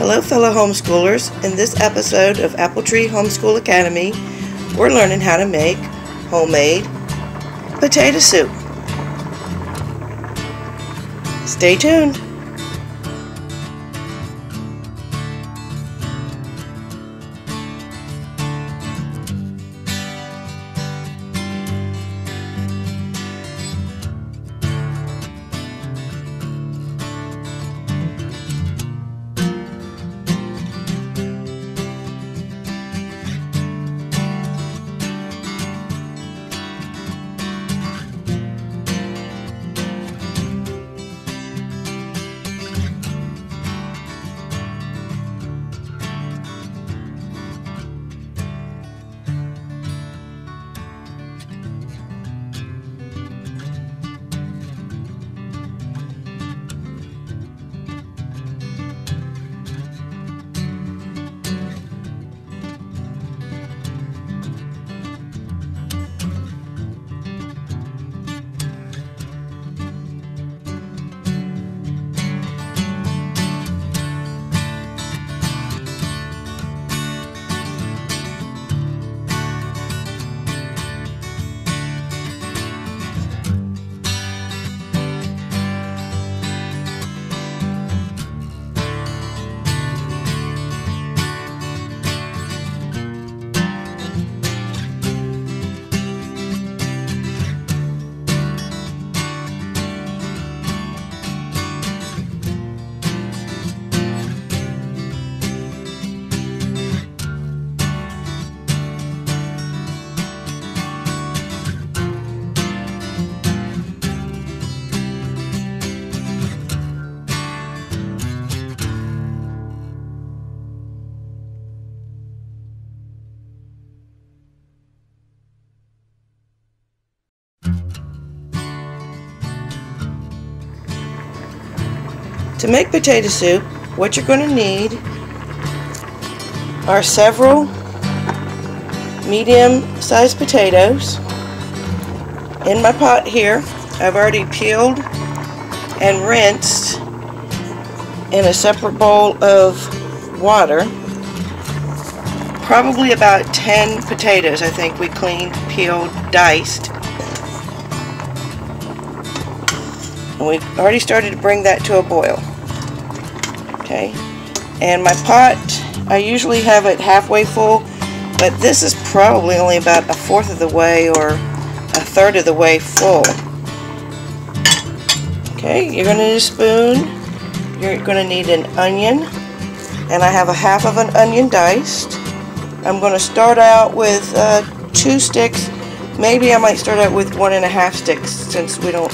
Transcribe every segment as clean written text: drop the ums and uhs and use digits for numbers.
Hello fellow homeschoolers. In this episode of Apple Tree Homeschool Academy, we're learning how to make homemade potato soup. Stay tuned. To make potato soup, what you're going to need are several medium-sized potatoes. In my pot here, I've already peeled and rinsed in a separate bowl of water. Probably about 10 potatoes, I think we cleaned, peeled, diced. And we've already started to bring that to a boil. Okay, and my pot, I usually have it halfway full, but this is probably only about a fourth of the way or a third of the way full. Okay, you're going to need a spoon, you're going to need an onion, and I have a half of an onion diced. I'm going to start out with 2 sticks, maybe I might start out with 1.5 sticks since we don't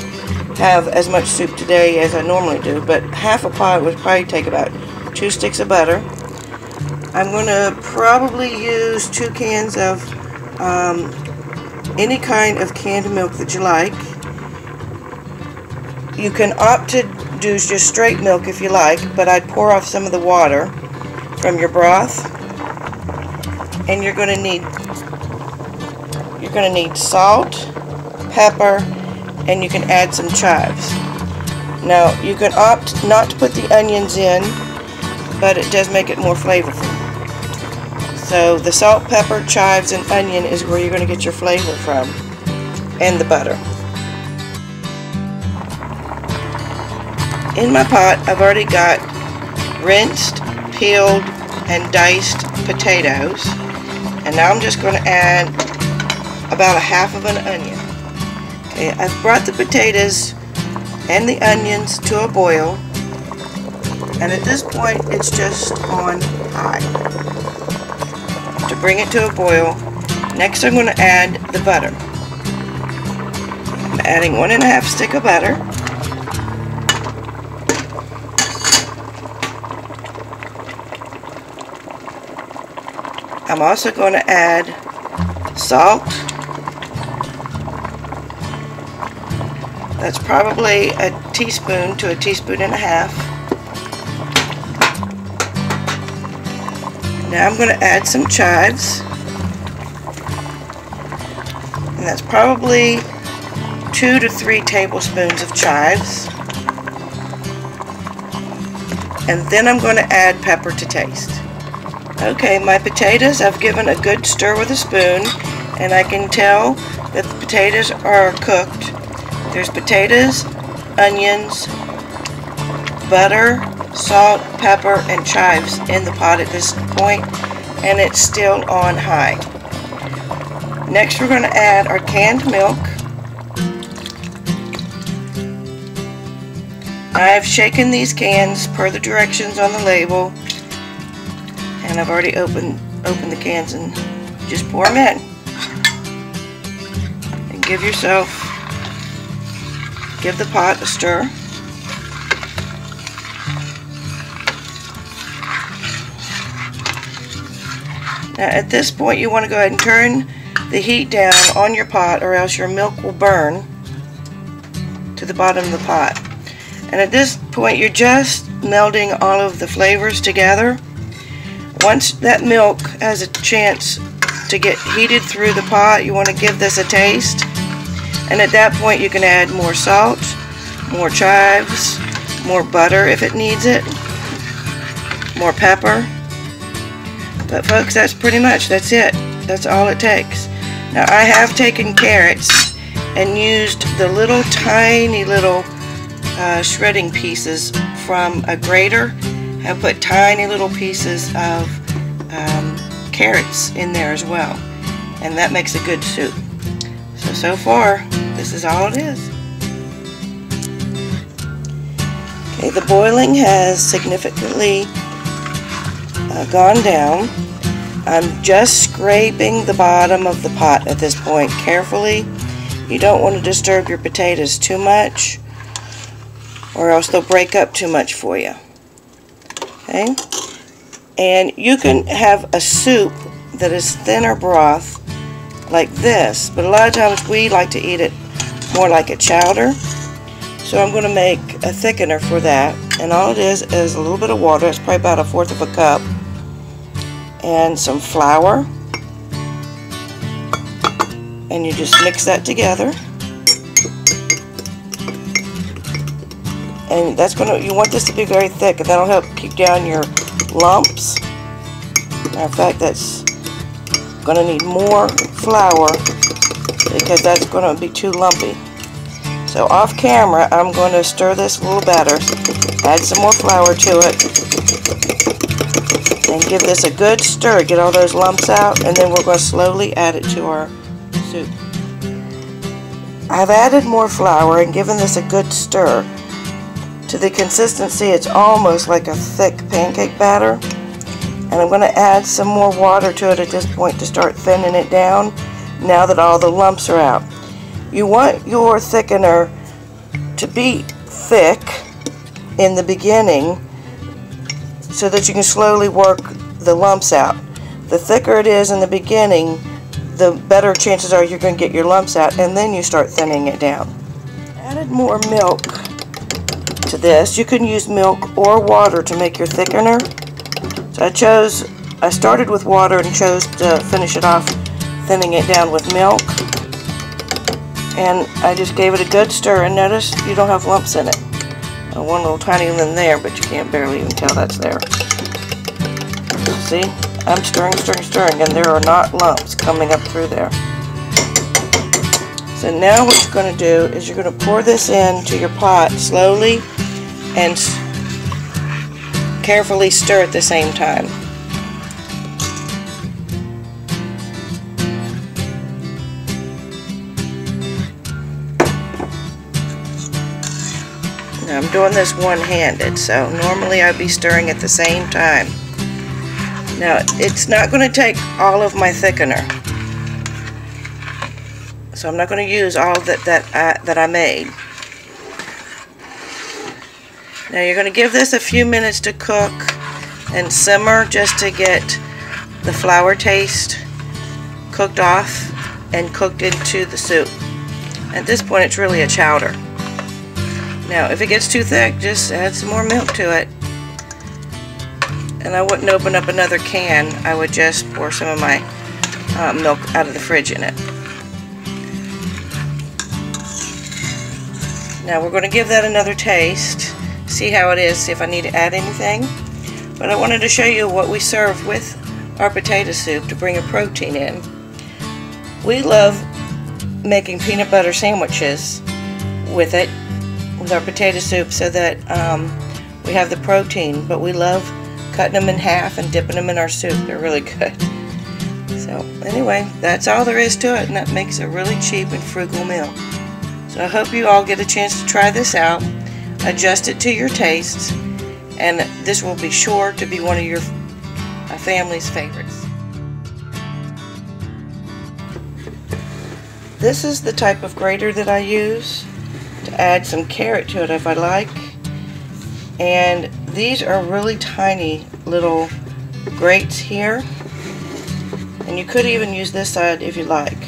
have as much soup today as I normally do, but half a pot would probably take about 2 sticks of butter. I'm going to probably use 2 cans of any kind of canned milk that you like. You can opt to do just straight milk if you like, but I'd pour off some of the water from your broth. And you're going to need salt, pepper, and you can add some chives. Now you can opt not to put the onions in, but it does make it more flavorful. So the salt, pepper, chives, and onion is where you're going to get your flavor from, and the butter. In my pot I've already got rinsed, peeled, and diced potatoes, and now I'm just going to add about a half of an onion. Okay, I've brought the potatoes and the onions to a boil, and at this point it's just on high to bring it to a boil. Next I'm going to add the butter. I'm adding 1.5 stick of butter. I'm also going to add salt. That's probably a teaspoon to a teaspoon and a half. Now I'm going to add some chives. And that's probably 2 to 3 tablespoons of chives. and then I'm going to add pepper to taste. Okay, my potatoes I've given a good stir with a spoon, and I can tell that the potatoes are cooked. There's potatoes, onions, butter, salt, pepper, and chives in the pot at this point, and it's still on high. Next we're going to add our canned milk. I've shaken these cans per the directions on the label, and I've already opened the cans, and just pour them in. And give the pot a stir. Now at this point you want to go ahead and turn the heat down on your pot, or else your milk will burn to the bottom of the pot. And at this point you're just melding all of the flavors together. Once that milk has a chance to get heated through the pot, you want to give this a taste, and at that point you can add more salt, more chives, more butter if it needs it, more pepper. But folks, that's it. That's all it takes. Now I have taken carrots and used the little tiny little shredding pieces from a grater. Have put tiny little pieces of carrots in there as well, and that makes a good soup. So far this is all it is. Okay, the boiling has significantly gone down. I'm just scraping the bottom of the pot at this point carefully. You don't want to disturb your potatoes too much, or else they'll break up too much for you. Okay, and you can have a soup that is thinner broth like this, but a lot of times we like to eat it more like a chowder. So I'm going to make a thickener for that, and all it is a little bit of water. It's probably about 1/4 of a cup, and some flour, and you just mix that together. And you want this to be very thick, and that'll help keep down your lumps. Matter of fact, that's going to need more flour because that's going to be too lumpy. So off camera, I'm going to stir this a little better, add some more flour to it, and give this a good stir, get all those lumps out, and then we're going to slowly add it to our soup. I've added more flour and given this a good stir to the consistency. It's almost like a thick pancake batter, and I'm going to add some more water to it at this point to start thinning it down now that all the lumps are out. You want your thickener to be thick in the beginning so that you can slowly work the lumps out. The thicker it is in the beginning, the better chances are you're going to get your lumps out, and then you start thinning it down. Added more milk to this. You can use milk or water to make your thickener. So I started with water and chose to finish it off thinning it down with milk. And I just gave it a good stir, and notice you don't have lumps in it. One little tiny one there, but you can't barely even tell that's there. See? I'm stirring, and there are not lumps coming up through there. So now what you're going to do is you're going to pour this into your pot slowly and carefully stir at the same time. Now I'm doing this one-handed, so normally I'd be stirring at the same time. Now it's not going to take all of my thickener, so I'm not going to use all that I made. Now you're going to give this a few minutes to cook and simmer just to get the flour taste cooked off and cooked into the soup. At this point it's really a chowder. Now if it gets too thick, just add some more milk to it. And I wouldn't open up another can, I would just pour some of my milk out of the fridge in it. Now we're going to give that another taste see how it is, see if I need to add anything. But I wanted to show you what we serve with our potato soup to bring a protein in. We love making peanut butter sandwiches with it, with our potato soup, so that we have the protein, but we love cutting them in half and dipping them in our soup. They're really good. So anyway, that's all there is to it, and that makes a really cheap and frugal meal. So I hope you all get a chance to try this out, adjust it to your tastes, and this will be sure to be one of your family's favorites. This is the type of grater that I use to add some carrot to it if I like. And these are really tiny little grates here. And you could even use this side if you like.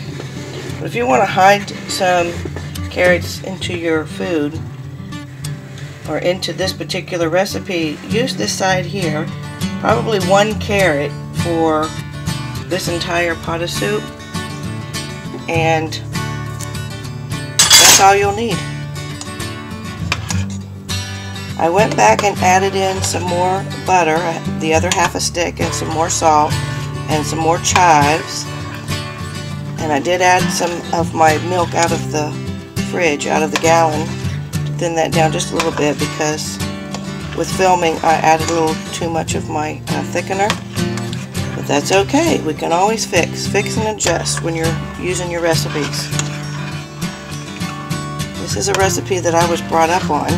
But if you want to hide some carrots into your food or into this particular recipe, use this side here. Probably 1 carrot for this entire pot of soup. And that's all you'll need. I went back and added in some more butter, the other half a stick, and some more salt and some more chives. And I did add some of my milk out of the fridge, out of the gallon, to thin that down just a little bit, because with filming I added a little too much of my thickener. But that's okay, we can always fix and adjust when you're using your recipes. This is a recipe that I was brought up on.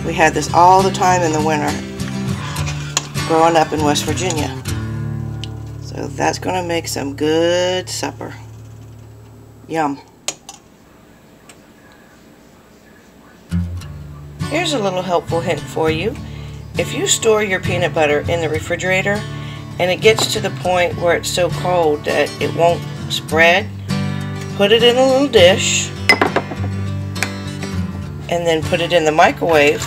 We had this all the time in the winter growing up in West Virginia. So that's going to make some good supper. Yum. Here's a little helpful hint for you. If you store your peanut butter in the refrigerator and it gets to the point where it's so cold that it won't spread, put it in a little dish and then put it in the microwave.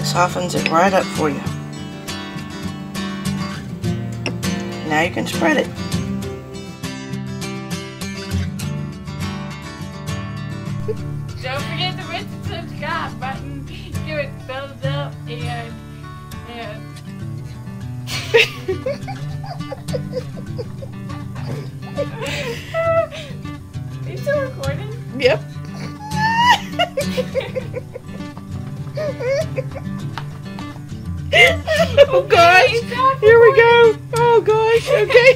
Softens it right up for you. Now you can spread it. Don't forget to hit the subscribe button, give it a thumbs up, and Are you still recording? Yep. Oh gosh, here we go. Oh gosh, okay.